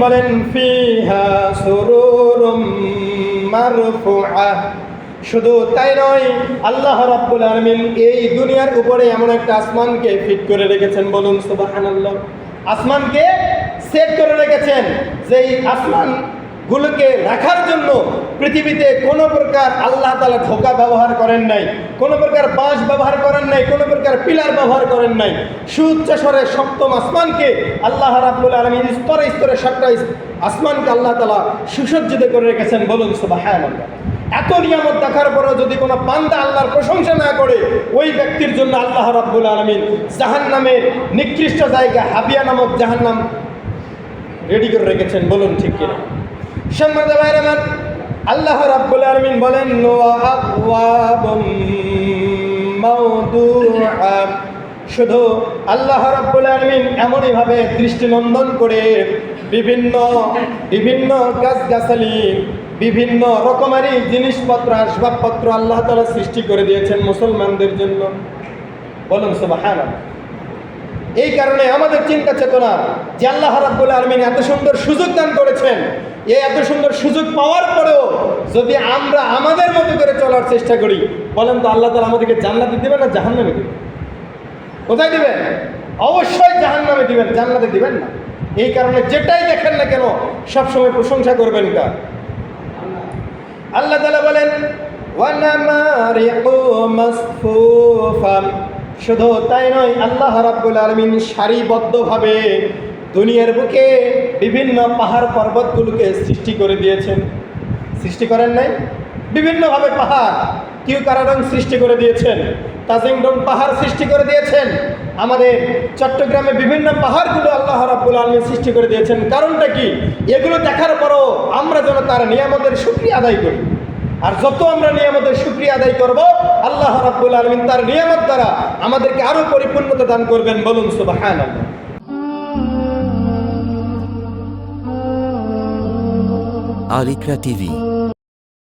বলেন ফিহা সুরুরুম মারফুআহ। শুধু তাই নয়, আল্লাহ রাব্বুল আলামিন এই দুনিয়ার উপরে এমন একটা আসমানকে ফিট করে রেখেছেন, বলুন সুবহানাল্লাহ। আসমানকে সেট করে রেখেছেন, যেই আসমানগুলোকে রাখার জন্য পৃথিবীতে কোনো প্রকার আল্লাহ তাআলা ধোঁকা ব্যবহার করেন নাই, কোনো প্রকার বাঁশ ব্যবহার করেন নাই, কোনো প্রকার পিলার ব্যবহার করেন নাই। সুউচ্চ স্বরে সপ্তম আসমানকে আল্লাহ রাব্বুল আলামিন স্তরে স্তরে সাতটা আসমানকে আল্লাহ তাআলা সুসজ্জিত করে রেখেছেন, বলুন সুবহানাল্লাহ। এত নিয়ামত দেখার পরেও যদি কোনো বান্দা আল্লাহর প্রশংসা না করে, ওই ব্যক্তির জন্য আল্লাহ রাব্বুল আলামিন জাহান্নামের নিকৃষ্ট জায়গা হাবিয়া নামক জাহান্নাম রেডি করে রেখেছেন, বলুন ঠিক কিনা? সম্মানিত ভাইরা আমার, আল্লাহ রাব্বুল আলামিন বলেন ওয়া আবওয়াবুম মাওদুআ। শুধু আল্লাহ রাব্বুল আলামিন এমনইভাবে দৃষ্টিনন্দন করে বিভিন্ন বিভিন্ন গাছগাছালি, বিভিন্ন রকমারি জিনিসপত্র, আসবাবপত্র আল্লাহ তাআলা সৃষ্টি করে দিয়েছেন মুসলমানদের জন্য, বলুন সুবহানাল্লাহ। এই কারণে আমাদের চিন্তা চেতনা যে আল্লাহ রাব্বুল আলামিন এত সুন্দর সুযোগ দান করেছেন, এই এত সুন্দর সুযোগ পাওয়ার পরেও যদি আমরা আমাদের মতো করে চলার চেষ্টা করি, বলেন তো আল্লাহ তাআলা আমাদেরকে জান্নাতে দিবেন না জাহান্নামে দিবেন? কোথায় দিবেন? অবশ্যই জাহান্নামে দিবেন, জান্নাতে দিবেন না। এই কারণে যেটাই দেখেন না কেন সবসময় প্রশংসা করবেন কার? আল্লাহ তাআলা বলেন ওয়ানামারিকু মাসফুফা। শুধু তাই নয়, আল্লাহ রাব্বুল আলামিন সারিবদ্ধভাবে দুনিয়ার বুকে বিভিন্ন পাহাড় পর্বতগুলোকে সৃষ্টি করে দিয়েছেন। সৃষ্টি করেন নাই? বিভিন্নভাবে পাহাড়, কিউকারাডং সৃষ্টি করে দিয়েছেন, তাজিংডং পাহাড় সৃষ্টি করে দিয়েছেন। আমাদের চট্টগ্রামে বিভিন্ন পাহাড়গুলো আল্লাহ রাব্বুল আলামিন সৃষ্টি করে দিয়েছেন। কারণটা কি? এগুলো দেখার পরও আমরা যেন তার নিয়ামতের শুকরিয়া আদায় করি। আর যত আমরা নিয়ামতের শুকরিয়া আদায় করব, আল্লাহ রাব্বুল আলামিন তার নিয়ামত দ্বারা আমাদেরকে আরো পরিপূর্ণতা দান করবেন, বলুন সুবহানাল্লাহ। আলিকরা টিভি।